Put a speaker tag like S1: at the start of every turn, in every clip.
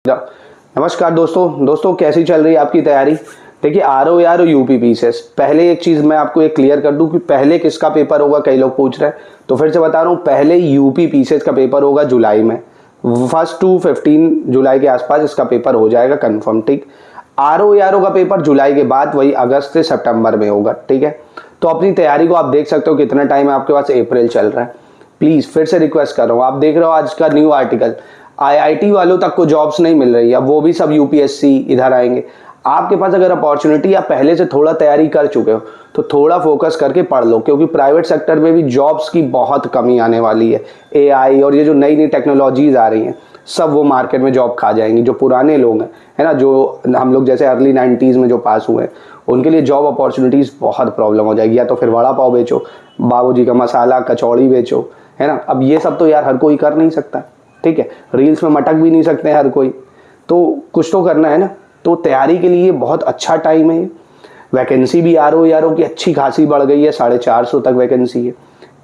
S1: नमस्कार दोस्तों कैसी चल रही है आपकी तैयारी। देखिए आरओ यार यूपी पीसीएस, पहले एक चीज मैं आपको एक क्लियर कर दूं कि पहले किसका पेपर होगा, कई लोग पूछ रहे हैं तो फिर से बता रहा हूं, पहले यूपी पीसीएस का पेपर होगा जुलाई में, 1 to 15 जुलाई के आसपास इसका पेपर हो जाएगा कंफर्म। ठीक, आरओ यारो का पेपर जुलाई के बाद वही अगस्त से सितंबर में होगा। ठीक है, तो अपनी तैयारी को आप देख सकते हो कितना टाइम है आपके पास, अप्रैल चल रहा है। प्लीज फिर से रिक्वेस्ट कर रहा हूं, आप देख रहे हो आज का न्यू आर्टिकल, आईआईटी वालों तक को जॉब्स नहीं मिल रही है, अब वो भी सब यूपीएससी इधर आएंगे। आपके पास अगर अपॉर्चुनिटी आप पहले से थोड़ा तैयारी कर चुके हो तो थोड़ा फोकस करके पढ़ लो, क्योंकि प्राइवेट सेक्टर में भी जॉब्स की बहुत कमी आने वाली है। एआई और ये जो नई नई टेक्नोलॉजीज आ रही हैं सब वो मार्केट में जॉब खा जाएंगी। जो पुराने लोग हैं है ना, जो हम लोग जैसे अर्ली 90s में जो पास हुए हैं उनके लिए जॉब अपॉर्चुनिटीज बहुत प्रॉब्लम हो जाएगी। या तो फिर वड़ा पाव बेचो, बाबूजी का मसाला कचौड़ी बेचो, है ना। अब ये सब तो यार हर कोई कर नहीं सकता, ठीक है, रील्स में मटक भी नहीं सकते हर कोई, तो कुछ तो करना है ना। तो तैयारी के लिए बहुत अच्छा टाइम है। वैकेंसी भी आरओ यारो की अच्छी खासी बढ़ गई है, 450 तक वैकेंसी है।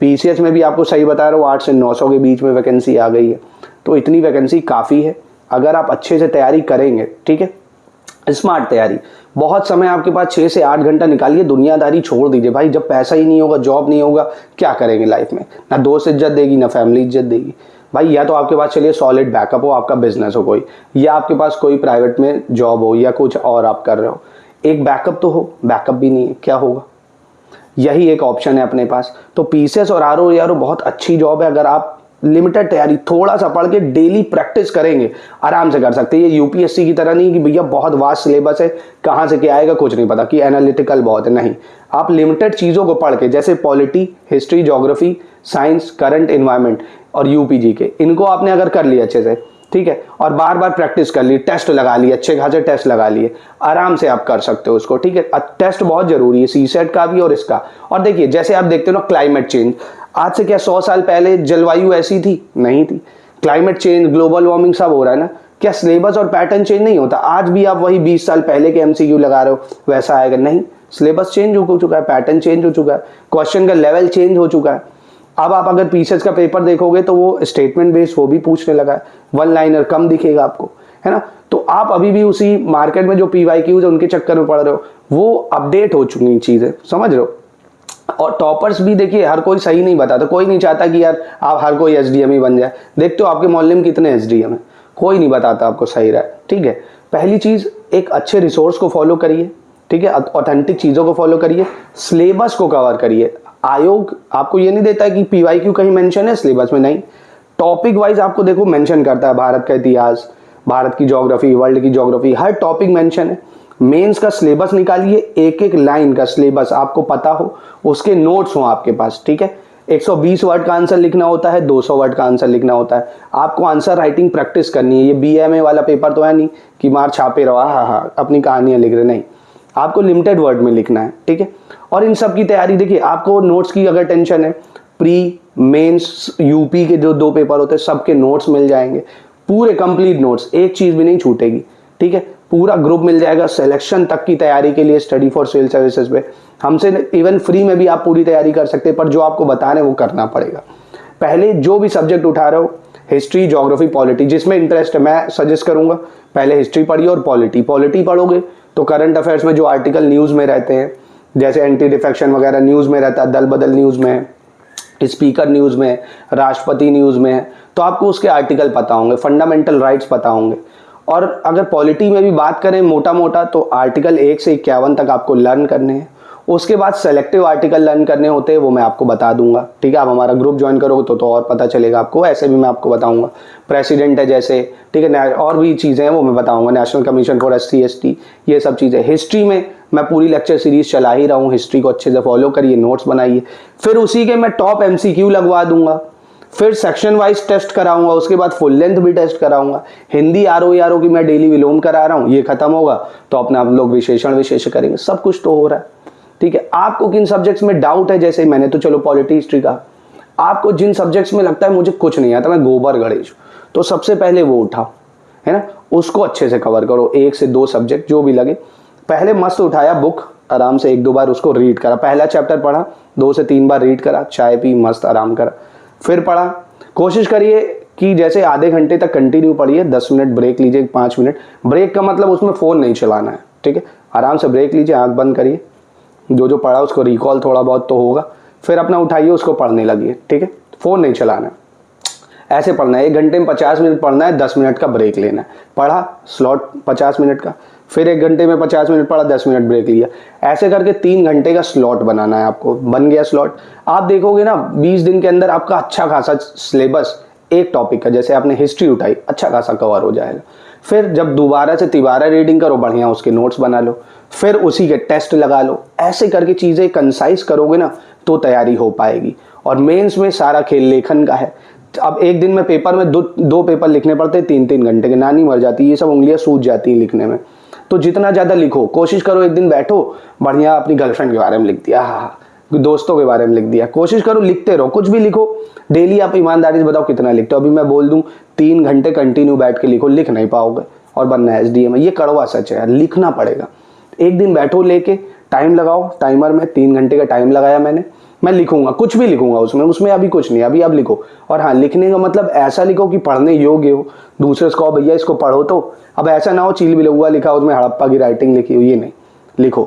S1: पीसीएस में भी आपको सही बता रहा हूँ 8 से 900 के बीच में वैकेंसी आ गई है, तो इतनी वैकेंसी काफ़ी है अगर आप अच्छे से तैयारी करेंगे। ठीक है, स्मार्ट तैयारी, बहुत समय आपके पास 6 से 8 घंटा निकालिए, दुनियादारी छोड़ दीजिए भाई। जब पैसा ही नहीं होगा, जॉब नहीं होगा, क्या करेंगे लाइफ में, ना दोस्त इज्जत देगी ना फैमिली इज्जत देगी भाई। या तो आपके पास चलिए सॉलिड बैकअप हो, आपका बिजनेस हो कोई, या आपके पास कोई प्राइवेट में जॉब हो या कुछ और आप कर रहे हो, एक बैकअप तो हो। बैकअप भी नहीं है, क्या होगा, यही एक ऑप्शन है अपने पास। तो पीसीएस और आरओ यारो बहुत अच्छी जॉब है, अगर आप लिमिटेड तैयारी थोड़ा सा पढ़ के डेली प्रैक्टिस करेंगे आराम से कर सकते हैं। ये यूपीएससी की तरह नहीं कि भैया बहुत वास्ट सिलेबस है, कहाँ से क्या आएगा कुछ नहीं पता, कि एनालिटिकल बहुत है, नहीं। आप लिमिटेड चीज़ों को पढ़ के, जैसे polity, history, geography, science, current environment और यूपीजी के, इनको आपने अगर कर लिया अच्छे से, ठीक है, और बार बार प्रैक्टिस कर ली, टेस्ट लगा लिए, अच्छे खासे टेस्ट लगा लिए, आराम से आप कर सकते हो उसको। ठीक है, टेस्ट बहुत जरूरी है, सीसेट का भी और इसका। और देखिए जैसे आप देखते हो ना, क्लाइमेट चेंज, आज से क्या 100 साल पहले जलवायु ऐसी थी? नहीं थी। क्लाइमेट चेंज, ग्लोबल वार्मिंग सब हो रहा है ना, क्या सिलेबस और पैटर्न चेंज नहीं होता? आज भी आप वही 20 साल पहले के एमसीक्यू लगा रहे हो वैसा आएगा? नहीं, सिलेबस चेंज हो चुका है, पैटर्न चेंज हो चुका है, क्वेश्चन का लेवल चेंज हो चुका है। अब आप अगर पीसीएस का पेपर देखोगे तो वो स्टेटमेंट बेस्ड वो भी पूछने लगा है, वन लाइनर कम दिखेगा आपको, है ना। तो आप अभी भी उसी मार्केट में जो पीवाईक्यूज है उनके चक्कर में पड़ रहे हो, वो अपडेट हो चुकी चीजें, समझ रहे हो। और टॉपर्स भी देखिए हर कोई सही नहीं बताता, कोई नहीं चाहता कि यार आप हर कोई एसडीएम ही बन जाए। देखते हो आपके मोहल्ले में कितने एसडीएम है, कोई नहीं बताता आपको सही रहा है। ठीक है, पहली चीज एक अच्छे रिसोर्स को फॉलो करिए, ठीक है, ऑथेंटिक चीजों को फॉलो करिए, सिलेबस को कवर करिए। आयोग आपको ये नहीं देता है कि पीवाईक्यू कहीं मेंशन है सिलेबस में, नहीं, टॉपिक वाइज आपको देखो मेंशन करता है, भारत का इतिहास, भारत की ज्योग्राफी, वर्ल्ड की ज्योग्राफी, हर टॉपिक मेंशन है। मेंस का सिलेबस निकालिए, एक एक लाइन का सिलेबस आपको पता हो, उसके नोट्स हो आपके पास। ठीक है, 120 वर्ड का आंसर लिखना होता है, 200 वर्ड का आंसर लिखना होता है। आपको आंसर राइटिंग प्रैक्टिस करनी है। ये बीएमए वाला पेपर तो है नहीं कि मार छापे रहो, हाँ अपनी कहानियां लिख रहे, नहीं, आपको लिमिटेड वर्ड में लिखना है। ठीक है, और इन सब की तैयारी देखिए, आपको नोट्स की अगर टेंशन है, प्री मेंस यूपी के जो 2 पेपर होते हैं सबके नोट्स मिल जाएंगे, पूरे कंप्लीट नोट्स, एक चीज भी नहीं छूटेगी। ठीक है, पूरा ग्रुप मिल जाएगा सिलेक्शन तक की तैयारी के लिए, स्टडी फॉर सिविल सर्विसेज पे हमसे इवन फ्री में भी आप पूरी तैयारी कर सकते हैं, पर जो आपको बता रहे हैं वो करना पड़ेगा। पहले जो भी सब्जेक्ट उठा रहे हो, हिस्ट्री, ज्योग्राफी, पॉलिटी, जिसमें इंटरेस्ट है, मैं सजेस्ट करूंगा पहले हिस्ट्री पढ़िए और पॉलिटी पढ़ोगे तो करंट अफेयर्स में जो आर्टिकल न्यूज में रहते हैं, जैसे एंटी डिफेक्शन वगैरह न्यूज में रहता है, दल बदल न्यूज में, स्पीकर न्यूज में, राष्ट्रपति न्यूज में, तो आपको उसके आर्टिकल पता होंगे, फंडामेंटल राइट्स पता होंगे। और अगर पॉलिटी में भी बात करें मोटा मोटा, तो आर्टिकल 1 से 51 तक आपको लर्न करने हैं। उसके बाद सेलेक्टिव आर्टिकल लर्न करने होते हैं, वो मैं आपको बता दूंगा। ठीक है, आप हमारा ग्रुप ज्वाइन करोगे तो और पता चलेगा आपको, ऐसे भी मैं आपको बताऊंगा। प्रेसिडेंट है जैसे, ठीक है, और भी चीज़ें हैं वो मैं बताऊंगा, नेशनल कमीशन फॉर SC/ST, ये सब चीज़ें। हिस्ट्री में मैं पूरी लेक्चर सीरीज चला ही रहा हूँ, हिस्ट्री को अच्छे से फॉलो करिए, नोट्स बनाइए, फिर उसी के मैं टॉप MCQ लगवा दूंगा, फिर सेक्शन वाइज टेस्ट कराऊंगा, उसके बाद फुल लेंथ भी टेस्ट कराऊंगा। हिंदी आरओ यारो की मैं डेली विलोम करा रहा हूँ, ये खत्म होगा तो अपना हम लोग विशेषण करेंगे, सब कुछ तो हो रहा है। ठीक है, आपको किन सब्जेक्ट्स में डाउट है, जैसे मैंने तो चलो पॉलिटी, हिस्ट्री का, आपको जिन सब्जेक्ट्स में लगता है मुझे कुछ नहीं आता, मैं गोबर गणेश, तो सबसे पहले वो उठाओ, है ना, उसको अच्छे से कवर करो, 1 से 2 सब्जेक्ट जो भी लगे। पहले मस्त उठाया बुक, आराम से 1-2 बार उसको रीड करा, पहला चैप्टर पढ़ा, 2 से 3 बार रीड करा, चाय पी, मस्त आराम करा, फिर पढ़ा। कोशिश करिए कि जैसे आधे घंटे तक कंटिन्यू पढ़िए, 10 मिनट ब्रेक लीजिए, 5 मिनट ब्रेक का मतलब उसमें फ़ोन नहीं चलाना है, ठीक है। आराम से ब्रेक लीजिए, आंख बंद करिए, जो जो पढ़ा उसको रिकॉल थोड़ा बहुत तो होगा, फिर अपना उठाइए उसको पढ़ने लगिए, ठीक है। फ़ोन नहीं चलाना है, ऐसे पढ़ना है। 1 घंटे में 50 मिनट पढ़ना है, 10 मिनट का ब्रेक लेना है। पढ़ा स्लॉट 50 मिनट का, फिर 1 घंटे में 50 मिनट पढ़ा, 10 मिनट ब्रेक लिया, ऐसे करके 3 घंटे का स्लॉट बनाना है आपको। बन गया स्लॉट, आप देखोगे ना 20 दिन के अंदर आपका अच्छा खासा सिलेबस एक टॉपिक का, जैसे आपने हिस्ट्री उठाई, अच्छा खासा कवर हो जाएगा। फिर जब दोबारा से तिबारा रीडिंग करो, बढ़िया उसके नोट्स बना लो, फिर उसी के टेस्ट लगा लो। ऐसे करके चीज़ें कंसाइज करोगे ना तो तैयारी हो पाएगी। और मेंस में सारा खेल लेखन का है। अब एक दिन में पेपर में दो पेपर लिखने पड़ते हैं 3-3 घंटे के, नानी मर जाती है, ये सब उंगलियां सूज जाती हैं लिखने में। तो जितना ज़्यादा लिखो, कोशिश करो एक दिन बैठो, बढ़िया अपनी गर्लफ्रेंड के बारे में लिख दिया, हाँ, दोस्तों के बारे में लिख दिया, कोशिश करो लिखते रहो, कुछ भी लिखो डेली। आप ईमानदारी से बताओ कितना लिखते हो। अभी मैं बोल दूं 3 घंटे कंटिन्यू बैठ के लिखो, लिख नहीं पाओगे और बनना है SDM। ये कड़वा सच है, लिखना पड़ेगा। एक दिन बैठो, लेके टाइम लगाओ, टाइमर में 3 घंटे का टाइम लगाया मैंने, मैं लिखूंगा, कुछ भी लिखूंगा उसमें अभी कुछ नहीं, अभी आप लिखो। और हाँ, लिखने का मतलब ऐसा लिखो कि पढ़ने योग्य हो, दूसरे से कहो भैया इसको पढ़ो। तो अब ऐसा ना हो चील बिलौआ लिखा उसमें हड़प्पा की राइटिंग लिखी हो, ये नहीं। लिखो,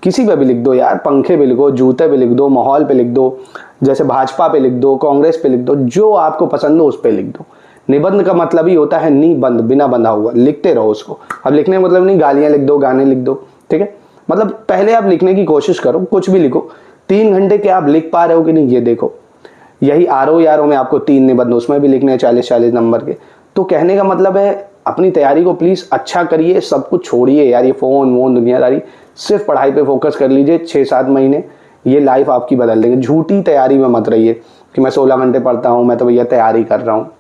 S1: किसी पे भी लिख दो यार, पंखे पे लिखो, जूते पे लिख दो, माहौल पे लिख दो, जैसे भाजपा पे लिख दो, कांग्रेस पे लिख दो, जो आपको पसंद हो उस पे लिख दो। निबंध का मतलब ही होता है निबंध, बिना बंधा हुआ, लिखते रहो उसको। अब लिखने का मतलब नहीं गालियां लिख दो, गाने लिख दो, ठीक है। मतलब पहले आप लिखने की कोशिश करो, कुछ भी लिखो। 3 घंटे के आप लिख पा रहे हो कि नहीं, ये देखो। यही RO में आपको 3 निबंध उसमें भी लिखने हैं 40-40 नंबर के। तो कहने का मतलब है अपनी तैयारी को प्लीज अच्छा करिए, सब कुछ छोड़िए यार, ये फोन वोन दुनियादारी, सिर्फ पढ़ाई पे फोकस कर लीजिए। 6-7 महीने ये लाइफ आपकी बदल देंगे। झूठी तैयारी में मत रहिए कि मैं 16 घंटे पढ़ता हूँ, मैं तो भैया तैयारी कर रहा हूँ,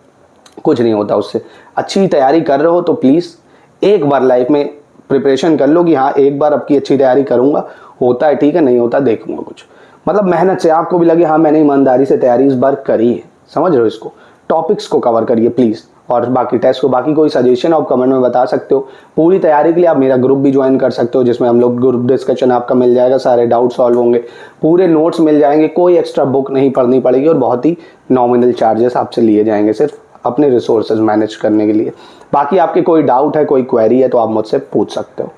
S1: कुछ नहीं होता उससे। अच्छी तैयारी कर रहे हो तो प्लीज एक बार लाइफ में प्रिपरेशन कर लो कि हाँ एक बार आपकी अच्छी तैयारी करूंगा, होता है ठीक है, नहीं होता देखूंगा कुछ। मतलब मेहनत से आपको भी लगे हाँ मैंने ईमानदारी से तैयारी इस बार करी है, समझ रहे हो। इसको टॉपिक्स को कवर करिए प्लीज। और बाकी टेस्ट को, बाकी कोई सजेशन आप कमेंट में बता सकते हो। पूरी तैयारी के लिए आप मेरा ग्रुप भी ज्वाइन कर सकते हो, जिसमें हम लोग ग्रुप डिस्कशन आपका मिल जाएगा, सारे डाउट सॉल्व होंगे, पूरे नोट्स मिल जाएंगे, कोई एक्स्ट्रा बुक नहीं पढ़नी पड़ेगी और बहुत ही नॉमिनल चार्जेस आपसे लिए जाएंगे सिर्फ अपने रिसोर्सेज मैनेज करने के लिए। बाकी आपके कोई डाउट है, कोई क्वेरी है तो आप मुझसे पूछ सकते हो।